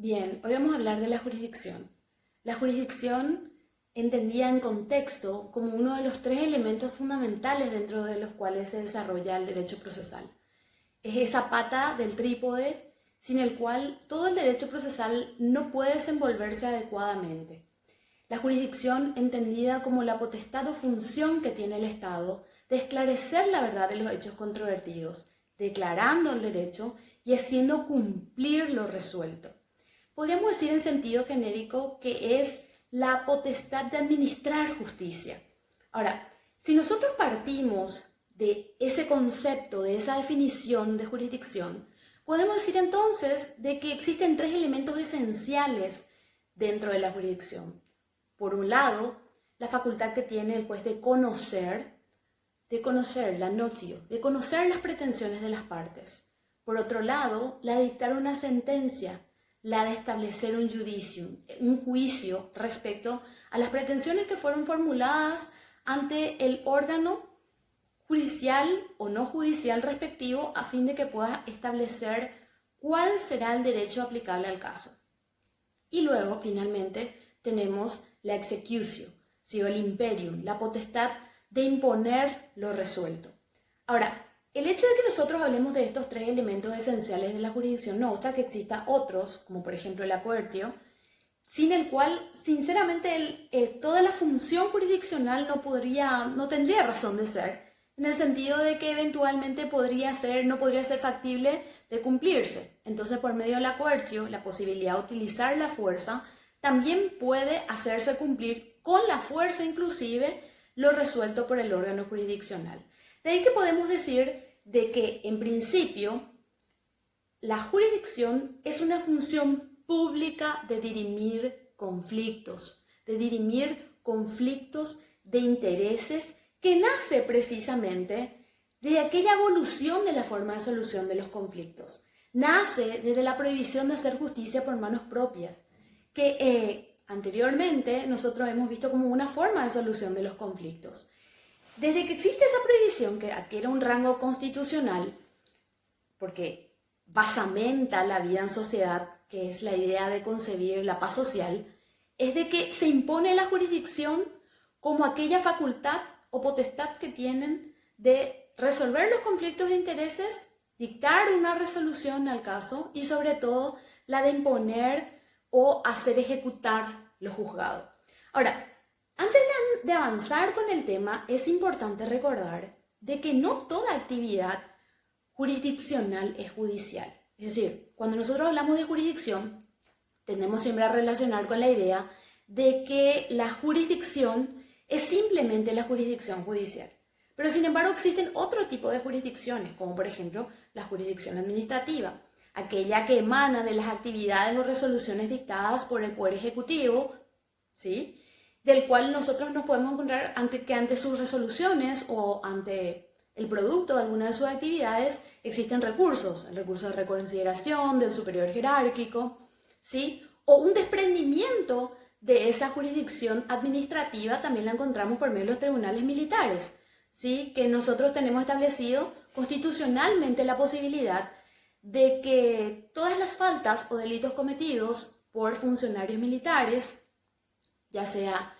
Bien, hoy vamos a hablar de la jurisdicción. La jurisdicción entendida en contexto como uno de los tres elementos fundamentales dentro de los cuales se desarrolla el derecho procesal. Es esa pata del trípode sin el cual todo el derecho procesal no puede desenvolverse adecuadamente. La jurisdicción entendida como la potestad o función que tiene el Estado de esclarecer la verdad de los hechos controvertidos, declarando el derecho y haciendo cumplir lo resuelto. Podríamos decir en sentido genérico que es la potestad de administrar justicia. Ahora, si nosotros partimos de ese concepto, de esa definición de jurisdicción, podemos decir entonces de que existen tres elementos esenciales dentro de la jurisdicción. Por un lado, la facultad que tiene el juez de conocer la notio, de conocer las pretensiones de las partes. Por otro lado, la de dictar una sentencia, la de establecer un juicio respecto a las pretensiones que fueron formuladas ante el órgano judicial o no judicial respectivo a fin de que pueda establecer cuál será el derecho aplicable al caso. Y luego, finalmente, tenemos la executio, ¿sí? O el imperium, la potestad de imponer lo resuelto. Ahora, el hecho de que nosotros hablemos de estos tres elementos esenciales de la jurisdicción no obsta que exista otros, como por ejemplo el coertio, sin el cual, sinceramente, toda la función jurisdiccional no tendría razón de ser, en el sentido de que eventualmente no podría ser factible de cumplirse. Entonces, por medio de la coertio, la posibilidad de utilizar la fuerza, también puede hacerse cumplir con la fuerza inclusive lo resuelto por el órgano jurisdiccional. De ahí que podemos decir de que, en principio, la jurisdicción es una función pública de dirimir conflictos de intereses que nace precisamente de aquella evolución de la forma de solución de los conflictos. Nace desde la prohibición de hacer justicia por manos propias, que anteriormente nosotros hemos visto como una forma de solución de los conflictos. Desde que existe esa prohibición que adquiere un rango constitucional, porque basamenta la vida en sociedad, que es la idea de concebir la paz social, es de que se impone la jurisdicción como aquella facultad o potestad que tienen de resolver los conflictos de intereses, dictar una resolución al caso y sobre todo la de imponer o hacer ejecutar lo juzgado. Ahora, antes de avanzar con el tema, es importante recordar de que no toda actividad jurisdiccional es judicial. Es decir, cuando nosotros hablamos de jurisdicción, tendemos siempre a relacionar con la idea de que la jurisdicción es simplemente la jurisdicción judicial. Pero sin embargo existen otro tipo de jurisdicciones, como por ejemplo la jurisdicción administrativa, aquella que emana de las actividades o resoluciones dictadas por el Poder Ejecutivo, ¿sí?, del cual nosotros nos podemos encontrar ante sus resoluciones o ante el producto de alguna de sus actividades existen recursos, el recurso de reconsideración del superior jerárquico, ¿sí?, o un desprendimiento de esa jurisdicción administrativa también la encontramos por medio de los tribunales militares, ¿sí?, que nosotros tenemos establecido constitucionalmente la posibilidad de que todas las faltas o delitos cometidos por funcionarios militares, ya sea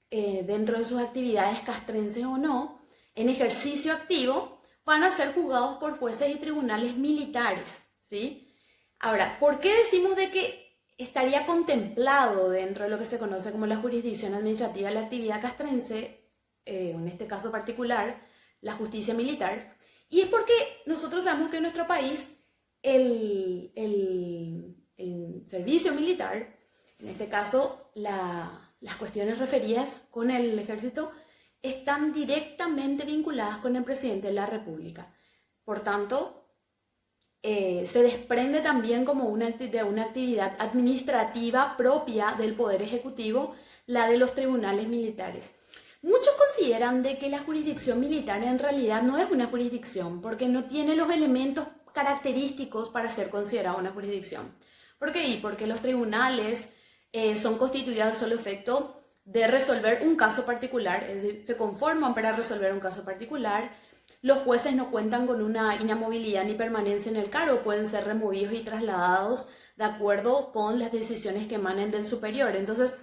dentro de sus actividades castrenses o no, en ejercicio activo, van a ser juzgados por jueces y tribunales militares, ¿sí? Ahora, ¿por qué decimos de que estaría contemplado dentro de lo que se conoce como la jurisdicción administrativa la actividad castrense, en este caso particular, la justicia militar? Y es porque nosotros sabemos que en nuestro país el servicio militar, en este caso las cuestiones referidas con el ejército, están directamente vinculadas con el presidente de la República. Por tanto, se desprende también como de una actividad administrativa propia del Poder Ejecutivo, la de los tribunales militares. Muchos consideran de que la jurisdicción militar en realidad no es una jurisdicción porque no tiene los elementos característicos para ser considerada una jurisdicción. ¿Por qué? Porque los tribunales son constituidos al solo efecto de resolver un caso particular, es decir, se conforman para resolver un caso particular. Los jueces no cuentan con una inamovilidad ni permanencia en el cargo, pueden ser removidos y trasladados de acuerdo con las decisiones que emanen del superior. Entonces,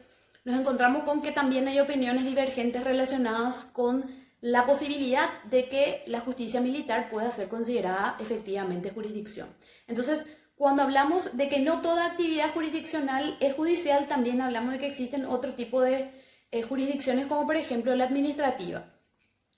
nos encontramos con que también hay opiniones divergentes relacionadas con la posibilidad de que la justicia militar pueda ser considerada efectivamente jurisdicción. Entonces, cuando hablamos de que no toda actividad jurisdiccional es judicial, también hablamos de que existen otro tipo de jurisdicciones, como por ejemplo la administrativa.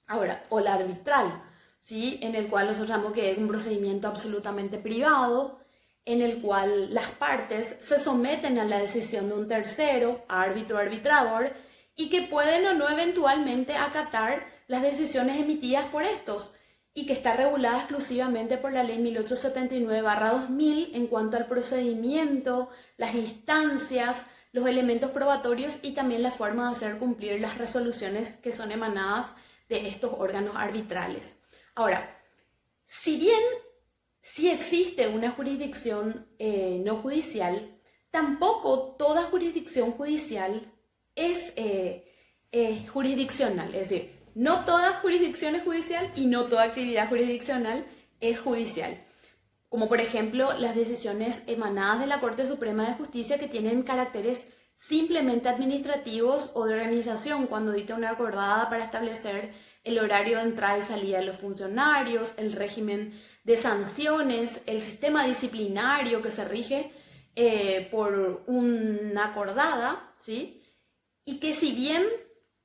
Ahora, o la arbitral, ¿sí? En el cual nosotros hablamos que es un procedimiento absolutamente privado, en el cual las partes se someten a la decisión de un tercero, árbitro o arbitrador, y que pueden o no eventualmente acatar las decisiones emitidas por estos, y que está regulada exclusivamente por la ley 1879/2000 en cuanto al procedimiento, las instancias, los elementos probatorios y también la forma de hacer cumplir las resoluciones que son emanadas de estos órganos arbitrales. Ahora, si bien sí existe una jurisdicción no judicial, tampoco toda jurisdicción judicial es jurisdiccional, es decir, no toda jurisdicción es judicial y no toda actividad jurisdiccional es judicial. Como por ejemplo las decisiones emanadas de la Corte Suprema de Justicia que tienen caracteres simplemente administrativos o de organización, cuando dicta una acordada para establecer el horario de entrada y salida de los funcionarios, el régimen de sanciones, el sistema disciplinario que se rige por una acordada, ¿sí? Y que si bien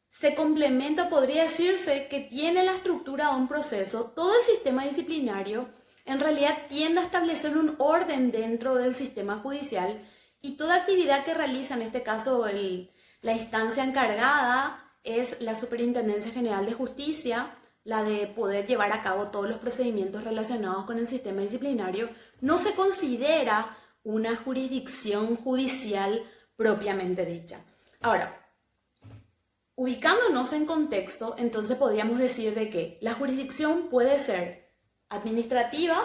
se complementa, podría decirse que tiene la estructura de un proceso, todo el sistema disciplinario en realidad tiende a establecer un orden dentro del sistema judicial y toda actividad que realiza, en este caso la instancia encargada es la Superintendencia General de Justicia, la de poder llevar a cabo todos los procedimientos relacionados con el sistema disciplinario, no se considera una jurisdicción judicial propiamente dicha. Ahora, ubicándonos en contexto, entonces podríamos decir de que la jurisdicción puede ser administrativa,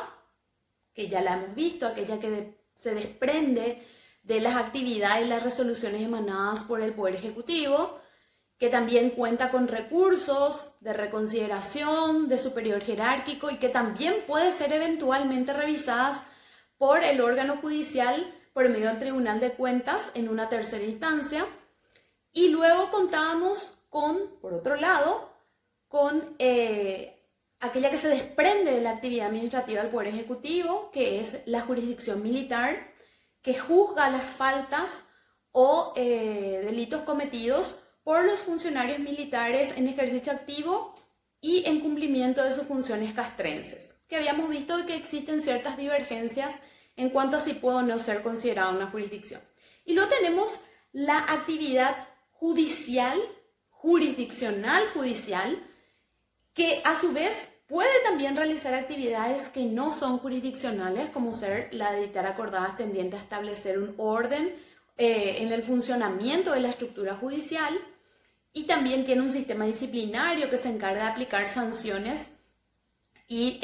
que ya la hemos visto, aquella que se desprende de las actividades y las resoluciones emanadas por el Poder Ejecutivo, que también cuenta con recursos de reconsideración, de superior jerárquico y que también puede ser eventualmente revisadas por el órgano judicial por medio del Tribunal de Cuentas en una tercera instancia. Y luego contábamos con, por otro lado, con aquella que se desprende de la actividad administrativa del Poder Ejecutivo, que es la jurisdicción militar, que juzga las faltas o delitos cometidos por los funcionarios militares en ejercicio activo y en cumplimiento de sus funciones castrenses, que habíamos visto que existen ciertas divergencias en cuanto a si puede o no ser considerada una jurisdicción. Y luego tenemos la actividad judicial, jurisdiccional judicial, que a su vez puede también realizar actividades que no son jurisdiccionales, como ser la de dictar acordadas tendientes a establecer un orden en el funcionamiento de la estructura judicial, y también tiene un sistema disciplinario que se encarga de aplicar sanciones y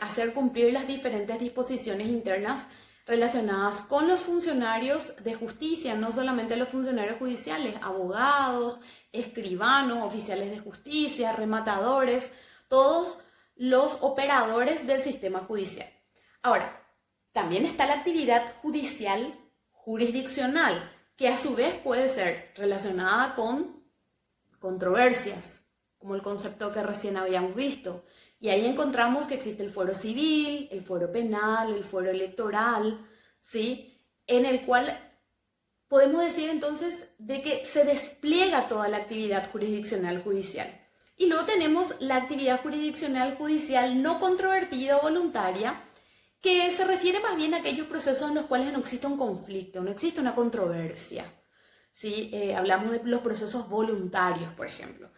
hacer cumplir las diferentes disposiciones internas relacionadas con los funcionarios de justicia, no solamente los funcionarios judiciales, abogados, escribanos, oficiales de justicia, rematadores, todos los operadores del sistema judicial. Ahora, también está la actividad judicial jurisdiccional, que a su vez puede ser relacionada con controversias, como el concepto que recién habíamos visto. Y ahí encontramos que existe el fuero civil, el fuero penal, el fuero electoral, ¿sí? En el cual podemos decir entonces de que se despliega toda la actividad jurisdiccional judicial. Y luego tenemos la actividad jurisdiccional judicial no controvertida o voluntaria, que se refiere más bien a aquellos procesos en los cuales no existe un conflicto, no existe una controversia, ¿sí? Hablamos de los procesos voluntarios, por ejemplo.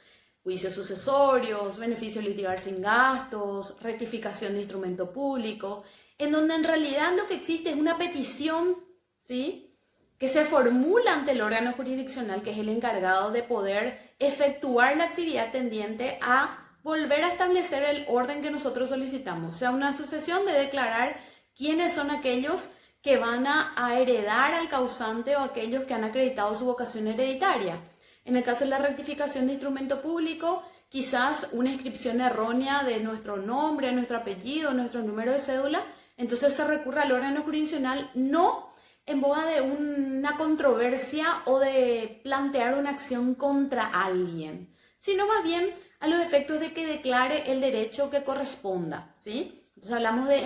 Juicios sucesorios, beneficio de litigar sin gastos, rectificación de instrumento público, en donde en realidad lo que existe es una petición, ¿sí?, que se formula ante el órgano jurisdiccional, que es el encargado de poder efectuar la actividad tendiente a volver a establecer el orden que nosotros solicitamos. O sea, una sucesión de declarar quiénes son aquellos que van a heredar al causante o aquellos que han acreditado su vocación hereditaria. En el caso de la rectificación de instrumento público, quizás una inscripción errónea de nuestro nombre, nuestro apellido, nuestro número de cédula, entonces se recurre al órgano jurisdiccional no en boga de una controversia o de plantear una acción contra alguien, sino más bien a los efectos de que declare el derecho que corresponda, ¿sí? Entonces hablamos de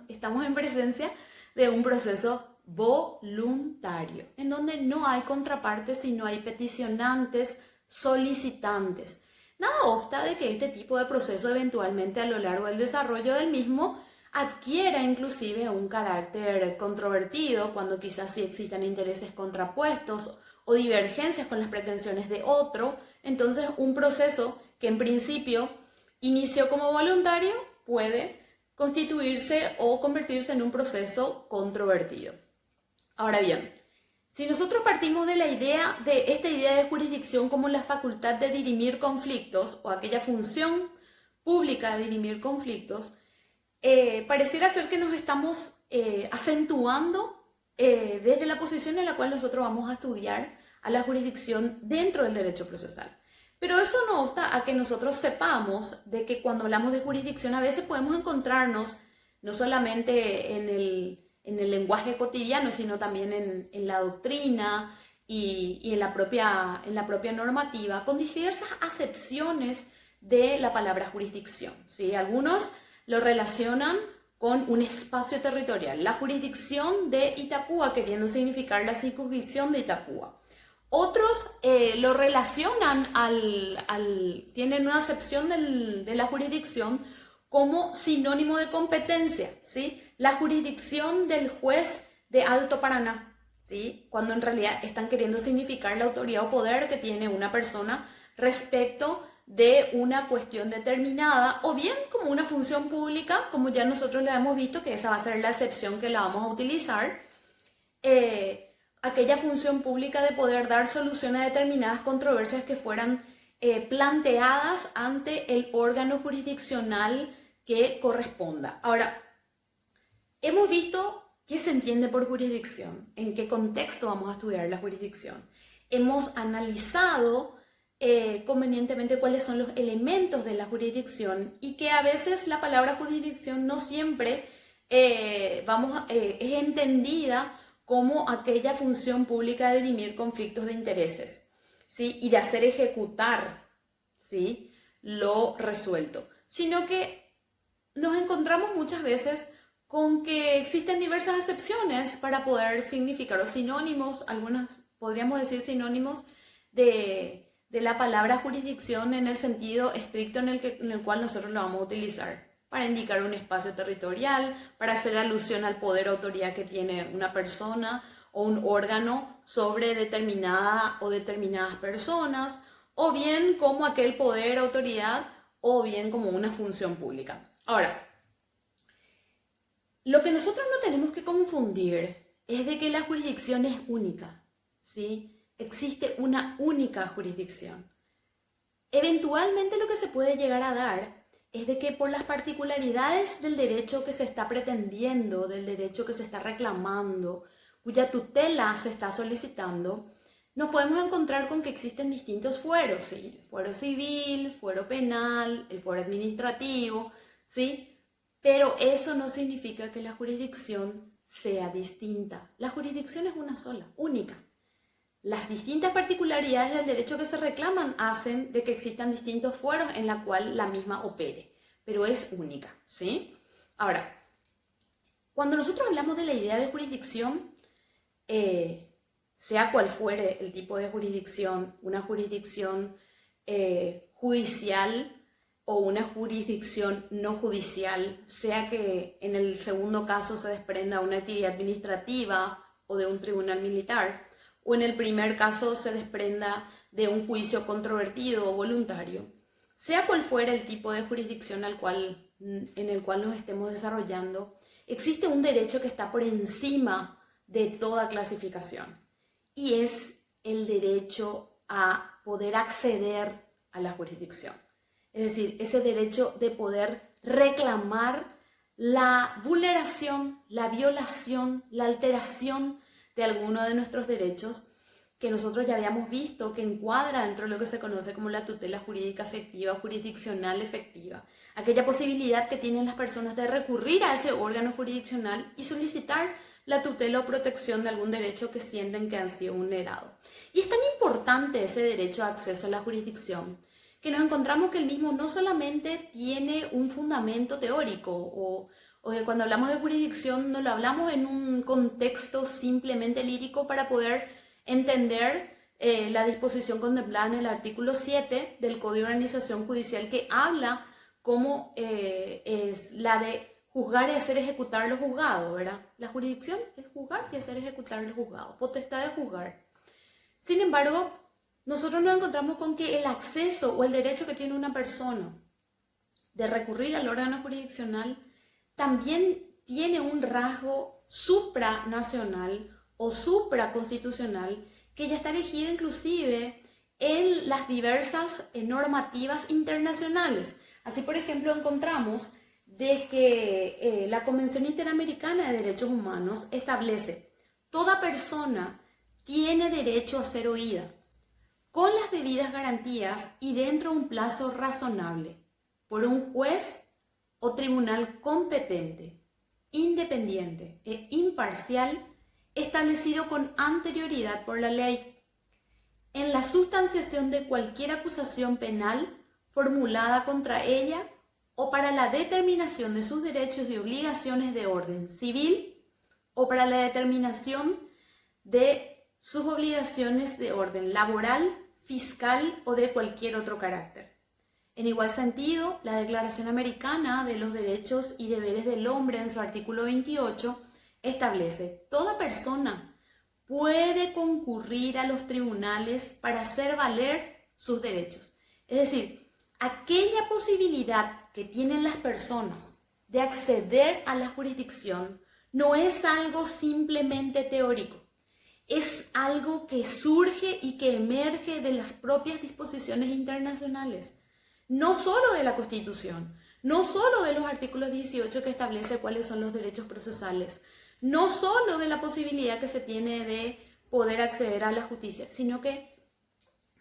estamos en presencia de un proceso voluntario, en donde no hay contrapartes, sino hay peticionantes, solicitantes. Nada obsta de que este tipo de proceso eventualmente a lo largo del desarrollo del mismo adquiera inclusive un carácter controvertido cuando quizás sí existan intereses contrapuestos o divergencias con las pretensiones de otro. Entonces un proceso que en principio inició como voluntario puede constituirse o convertirse en un proceso controvertido. Ahora bien, si nosotros partimos de esta idea de jurisdicción como la facultad de dirimir conflictos o aquella función pública de dirimir conflictos, pareciera ser que nos estamos acentuando desde la posición en la cual nosotros vamos a estudiar a la jurisdicción dentro del derecho procesal. Pero eso no obsta a que nosotros sepamos de que cuando hablamos de jurisdicción a veces podemos encontrarnos no solamente en el lenguaje cotidiano, sino también en la doctrina y en la propia normativa, con diversas acepciones de la palabra jurisdicción, ¿sí? Algunos lo relacionan con un espacio territorial, la jurisdicción de Itapúa, queriendo significar la circunscripción de Itapúa. Otros lo relacionan tienen una acepción de la jurisdicción como sinónimo de competencia, ¿sí? La jurisdicción del juez de Alto Paraná, ¿sí? Cuando en realidad están queriendo significar la autoridad o poder que tiene una persona respecto de una cuestión determinada, o bien como una función pública, como ya nosotros le hemos visto, que esa va a ser la excepción que la vamos a utilizar, aquella función pública de poder dar solución a determinadas controversias que fueran planteadas ante el órgano jurisdiccional que corresponda. Ahora, hemos visto qué se entiende por jurisdicción, en qué contexto vamos a estudiar la jurisdicción. Hemos analizado convenientemente cuáles son los elementos de la jurisdicción y que a veces la palabra jurisdicción no siempre es entendida como aquella función pública de dirimir conflictos de intereses, ¿sí? Y de hacer ejecutar, ¿sí?, lo resuelto, sino que nos encontramos muchas veces con que existen diversas acepciones para poder significar, o sinónimos, algunas podríamos decir sinónimos de la palabra jurisdicción en el sentido estricto en el cual nosotros lo vamos a utilizar, para indicar un espacio territorial, para hacer alusión al poder o autoridad que tiene una persona o un órgano sobre determinada o determinadas personas, o bien como aquel poder o autoridad, o bien como una función pública. Ahora, lo que nosotros no tenemos que confundir es de que la jurisdicción es única, ¿sí? Existe una única jurisdicción. Eventualmente lo que se puede llegar a dar es de que por las particularidades del derecho que se está pretendiendo, del derecho que se está reclamando, cuya tutela se está solicitando, nos podemos encontrar con que existen distintos fueros, ¿sí? Fuero civil, fuero penal, el fuero administrativo, ¿sí? Pero eso no significa que la jurisdicción sea distinta. La jurisdicción es una sola, única. Las distintas particularidades del derecho que se reclaman hacen de que existan distintos fueros en la cual la misma opere, pero es única, ¿sí? Ahora, cuando nosotros hablamos de la idea de jurisdicción, sea cual fuere el tipo de jurisdicción, una jurisdicción judicial o una jurisdicción no judicial, sea que en el segundo caso se desprenda una actividad administrativa o de un tribunal militar, o en el primer caso se desprenda de un juicio controvertido o voluntario, sea cual fuera el tipo de jurisdicción en el cual nos estemos desarrollando, existe un derecho que está por encima de toda clasificación, y es el derecho a poder acceder a la jurisdicción. Es decir, ese derecho de poder reclamar la vulneración, la violación, la alteración de alguno de nuestros derechos que nosotros ya habíamos visto que encuadra dentro de lo que se conoce como la tutela jurídica efectiva, jurisdiccional efectiva. Aquella posibilidad que tienen las personas de recurrir a ese órgano jurisdiccional y solicitar la tutela o protección de algún derecho que sienten que han sido vulnerados. Y es tan importante ese derecho de acceso a la jurisdicción que nos encontramos que el mismo no solamente tiene un fundamento teórico o que cuando hablamos de jurisdicción no lo hablamos en un contexto simplemente lírico para poder entender la disposición contemplada en el artículo 7 del Código de Organización Judicial, que habla como es la de juzgar y hacer ejecutar los juzgados, ¿verdad? La jurisdicción es juzgar y hacer ejecutar los juzgados, potestad de juzgar. Sin embargo, nosotros nos encontramos con que el acceso o el derecho que tiene una persona de recurrir al órgano jurisdiccional también tiene un rasgo supranacional o supraconstitucional que ya está regido inclusive en las diversas normativas internacionales. Así, por ejemplo, encontramos de que la Convención Interamericana de Derechos Humanos establece: toda persona tiene derecho a ser oída, con las debidas garantías y dentro de un plazo razonable, por un juez o tribunal competente, independiente e imparcial, establecido con anterioridad por la ley, en la sustanciación de cualquier acusación penal formulada contra ella o para la determinación de sus derechos y obligaciones de orden civil o para la determinación de sus obligaciones de orden laboral, fiscal o de cualquier otro carácter. En igual sentido, la Declaración Americana de los Derechos y Deberes del Hombre, en su artículo 28, establece: toda persona puede concurrir a los tribunales para hacer valer sus derechos. Es decir, aquella posibilidad que tienen las personas de acceder a la jurisdicción no es algo simplemente teórico, es algo que surge y que emerge de las propias disposiciones internacionales, no solo de la Constitución, no solo de los artículos 18 que establece cuáles son los derechos procesales, no solo de la posibilidad que se tiene de poder acceder a la justicia, sino que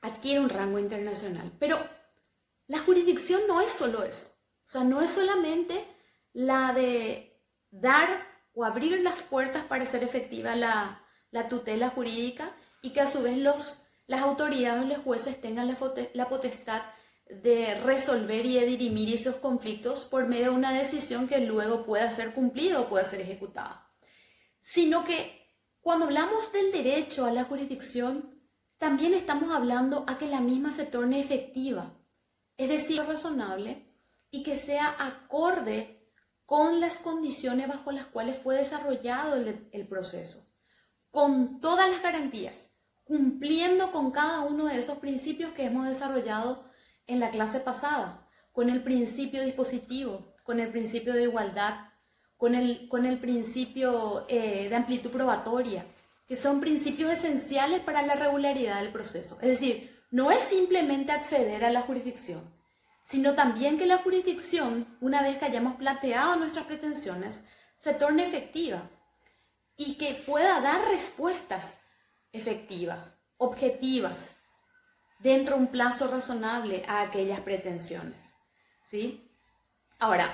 adquiere un rango internacional. Pero la jurisdicción no es solo eso, o sea, no es solamente la de dar o abrir las puertas para hacer efectiva la tutela jurídica y que a su vez las autoridades o los jueces tengan la potestad de resolver y de dirimir esos conflictos por medio de una decisión que luego pueda ser cumplida o pueda ser ejecutada. Sino que cuando hablamos del derecho a la jurisdicción, también estamos hablando a que la misma se torne efectiva, es decir, razonable y que sea acorde con las condiciones bajo las cuales fue desarrollado el proceso, con todas las garantías, cumpliendo con cada uno de esos principios que hemos desarrollado en la clase pasada, con el principio dispositivo, con el principio de igualdad, con el principio de amplitud probatoria, que son principios esenciales para la regularidad del proceso. Es decir, no es simplemente acceder a la jurisdicción, sino también que la jurisdicción, una vez que hayamos planteado nuestras pretensiones, se torne efectiva y que pueda dar respuestas efectivas, objetivas, dentro de un plazo razonable a aquellas pretensiones, ¿sí? Ahora,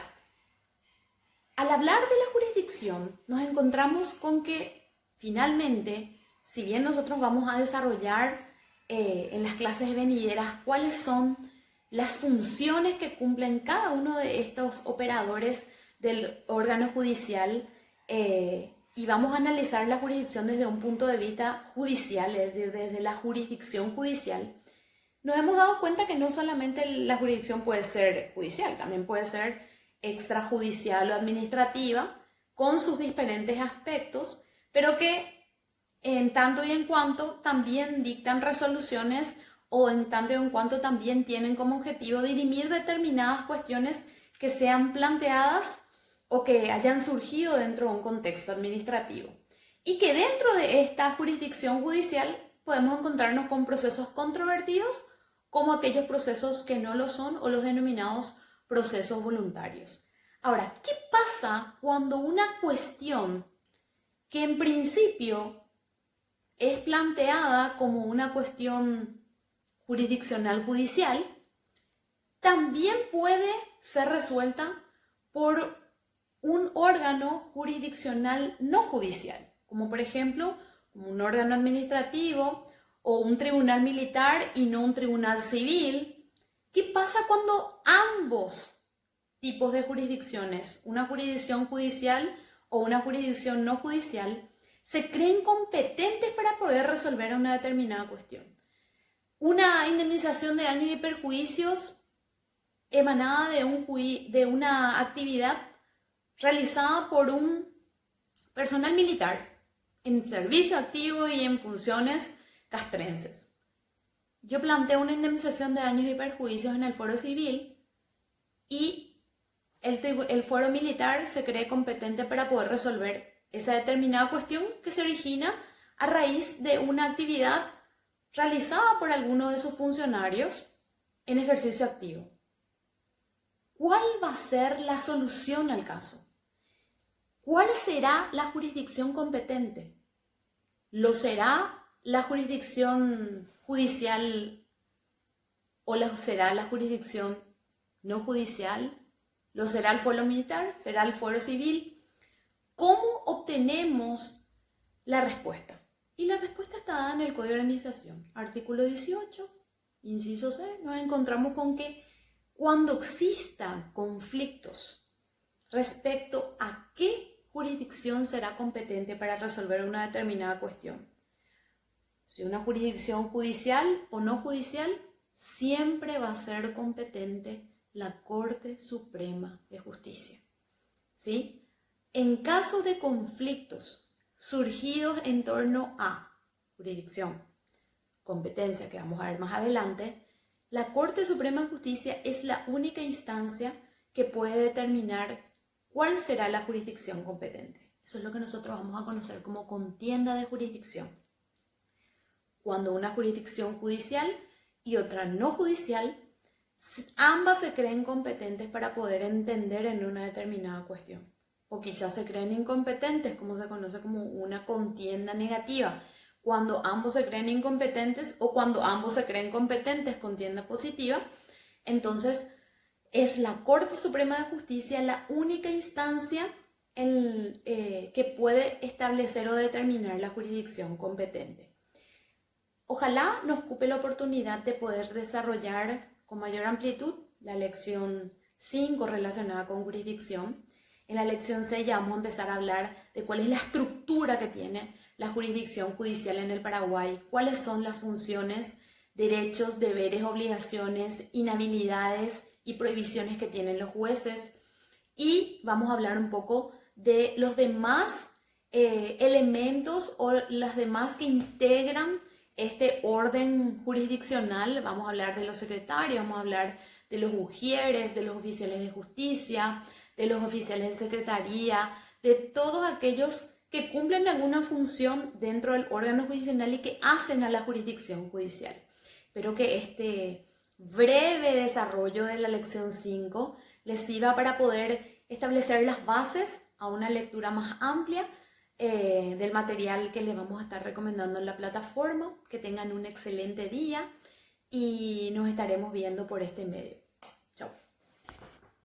al hablar de la jurisdicción, nos encontramos con que finalmente, si bien nosotros vamos a desarrollar en las clases venideras cuáles son las funciones que cumplen cada uno de estos operadores del órgano judicial, y vamos a analizar la jurisdicción desde un punto de vista judicial, es decir, desde la jurisdicción judicial, nos hemos dado cuenta que no solamente la jurisdicción puede ser judicial, también puede ser extrajudicial o administrativa, con sus diferentes aspectos, pero que en tanto y en cuanto también dictan resoluciones o en tanto y en cuanto también tienen como objetivo dirimir determinadas cuestiones que sean planteadas o que hayan surgido dentro de un contexto administrativo. Y que dentro de esta jurisdicción judicial podemos encontrarnos con procesos controvertidos como aquellos procesos que no lo son o los denominados procesos voluntarios. Ahora, ¿qué pasa cuando una cuestión que en principio es planteada como una cuestión jurisdiccional judicial también puede ser resuelta por un órgano jurisdiccional no judicial, como por ejemplo un órgano administrativo o un tribunal militar y no un tribunal civil. ¿Qué pasa cuando ambos tipos de jurisdicciones, una jurisdicción judicial o una jurisdicción no judicial, se creen competentes para poder resolver una determinada cuestión? Una indemnización de daños y perjuicios emanada de una actividad realizada por un personal militar en servicio activo y en funciones castrenses. Yo planteo una indemnización de daños y perjuicios en el fuero civil y el fuero militar se cree competente para poder resolver esa determinada cuestión que se origina a raíz de una actividad realizada por alguno de sus funcionarios en ejercicio activo. ¿Cuál va a ser la solución al caso? ¿Cuál será la jurisdicción competente? ¿Lo será la jurisdicción judicial o será la jurisdicción no judicial? ¿Lo será el fuero militar? ¿Será el fuero civil? ¿Cómo obtenemos la respuesta? Y la respuesta está dada en el Código de Organización. Artículo 18, inciso C, nos encontramos con que cuando existan conflictos respecto a qué jurisdicción será competente para resolver una determinada cuestión, si una jurisdicción judicial o no judicial, siempre va a ser competente la Corte Suprema de Justicia. ¿Sí? En caso de conflictos surgidos en torno a jurisdicción, competencia, que vamos a ver más adelante, la Corte Suprema de Justicia es la única instancia que puede determinar cuál será la jurisdicción competente. Eso es lo que nosotros vamos a conocer como contienda de jurisdicción. Cuando una jurisdicción judicial y otra no judicial, ambas se creen competentes para poder entender en una determinada cuestión. O quizás se creen incompetentes, como se conoce como una contienda negativa. Cuando ambos se creen incompetentes o cuando ambos se creen competentes, contienda positiva, entonces es la Corte Suprema de Justicia la única instancia que puede establecer o determinar la jurisdicción competente. Ojalá nos ocupe la oportunidad de poder desarrollar con mayor amplitud la lección 5 relacionada con jurisdicción. En la lección 6 ya vamos a empezar a hablar de cuál es la estructura que tiene la jurisdicción judicial en el Paraguay, cuáles son las funciones, derechos, deberes, obligaciones, inhabilidades y prohibiciones que tienen los jueces. Y vamos a hablar un poco de los demás elementos o las demás que integran este orden jurisdiccional. Vamos a hablar de los secretarios, vamos a hablar de los ujieres, de los oficiales de justicia, de los oficiales de secretaría, de todos aquellos que cumplen alguna función dentro del órgano jurisdiccional y que hacen a la jurisdicción judicial. Espero que este breve desarrollo de la lección 5 les sirva para poder establecer las bases a una lectura más amplia del material que les vamos a estar recomendando en la plataforma. Que tengan un excelente día y nos estaremos viendo por este medio.